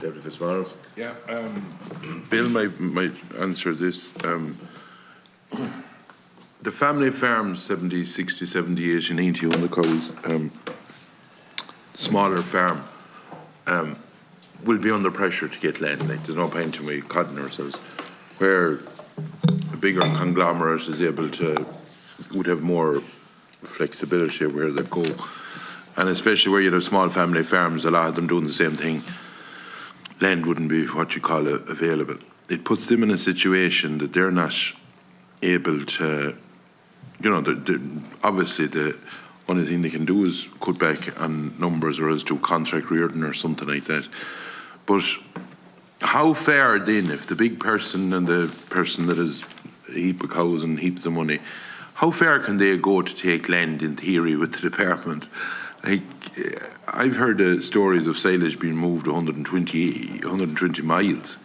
Deputy Fitzmaurice. Yeah, Bill might answer this. The family farms, 70, 60, 70, 80, 90 on the cows, smaller farm, will be under pressure to get land. Like, there's no point in we cutting ourselves. Where a bigger conglomerate is able to, would have more flexibility of where they go. And especially where you have small family farms, a lot of them doing the same thing, land wouldn't be what you call available. It puts them in a situation that they're not able to, you know, obviously the only thing they can do is cut back on numbers or else do contract reardon or something like that. But how far then, if the big person and the person that has a heap of cows and heaps of money, how far can they go to take land in theory with the department? Like, I've heard stories of silage being moved 120 miles.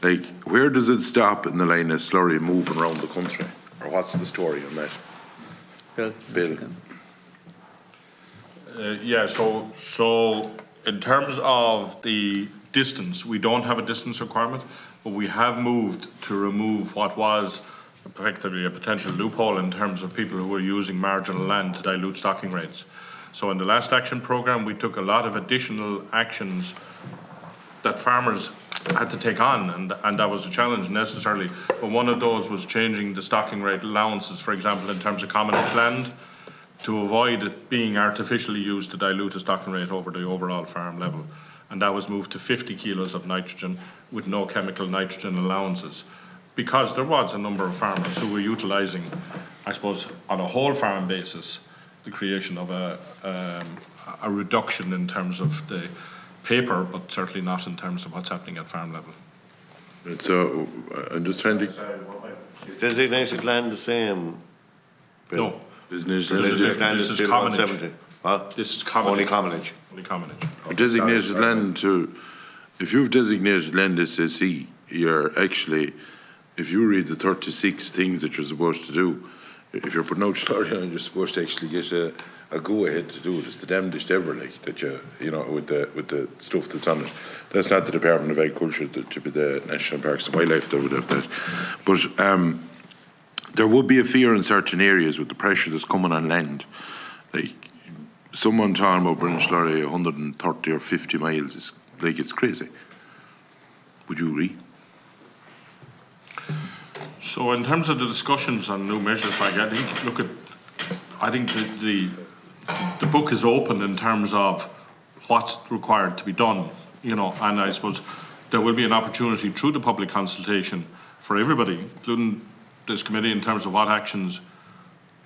Like, where does it stop in the line of slurry moving around the country? Or what's the story on that? Bill? Yeah, so in terms of the distance, we don't have a distance requirement, but we have moved to remove what was effectively a potential loophole in terms of people who were using marginal land to dilute stocking rates. So in the last action programme, we took a lot of additional actions that farmers had to take on, and that was a challenge necessarily. But one of those was changing the stocking rate allowances, for example, in terms of commonage land, to avoid it being artificially used to dilute the stocking rate over the overall farm level. And that was moved to 50 kilos of nitrogen with no chemical nitrogen allowances, because there was a number of farmers who were utilising, I suppose, on a whole farm basis, the creation of a reduction in terms of the paper, but certainly not in terms of what's happening at farm level. So I'm just trying to... Is designated land the same? Bill? No. Designated land is still 170? Huh? This is commonage. Only commonage? Only commonage. Designated land to... If you've designated land SSE, you're actually... If you read the 36 things that you're supposed to do, if you're putting out slurry on, you're supposed to actually get a go-ahead to do it. It's the damnedest ever, like, that you know, with the stuff that's on it. That's not the Department of Agriculture, to be the National Parks and Wildlife that would have that. But there would be a fear in certain areas with the pressure that's coming on land. Like, someone talking about bringing slurry 130 or 50 miles is like, it's crazy. Would you agree? So in terms of the discussions on new measures, like, I think the book is open in terms of what's required to be done, you know, and I suppose there will be an opportunity through the public consultation for everybody, including this committee, in terms of what actions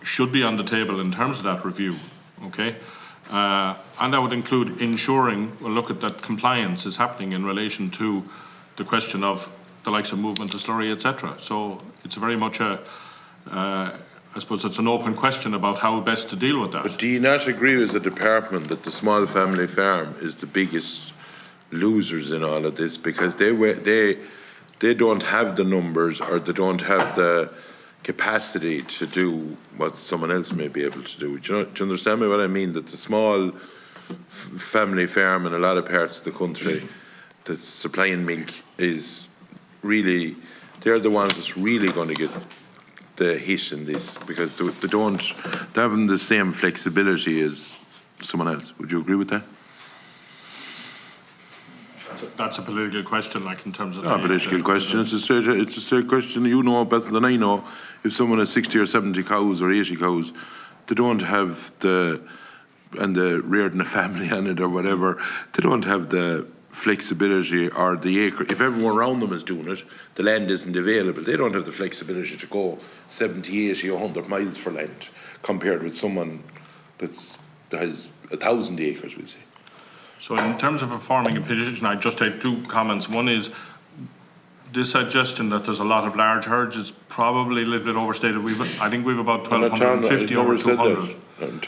should be on the table in terms of that review, okay? And that would include ensuring, we'll look at that compliance is happening in relation to the question of the likes of movement to slurry, etc. So it's very much I suppose it's an open question about how best to deal with that. But do you not agree as a department that the small family farm is the biggest losers in all of this, because they don't have the numbers, or they don't have the capacity to do what someone else may be able to do? Do you understand me what I mean? That the small family farm in a lot of parts of the country that's supplying milk is really, they're the ones that's really going to get the hit in this, because they haven't the same flexibility as someone else. Would you agree with that? That's a political question, like, in terms of... Not a political question, it's a straight question. You know better than I know. If someone has 60 or 70 cows or 80 cows, they don't have and they're reared in a family on it or whatever, they don't have the flexibility or the acre. If everyone around them is doing it, the land isn't available. They don't have the flexibility to go 70, 80, 100 miles for land, compared with someone that has 1,000 acres, we'll say. So in terms of forming a position, I'd just take two comments. One is, this suggestion that there's a lot of large herds is probably a little bit overstated. I think we've about 1,250 over 200. I'm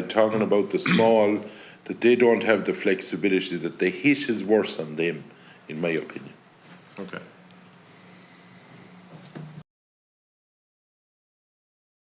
talking about the small, that they don't have the flexibility, that the hit is worse on them, in my opinion. Okay.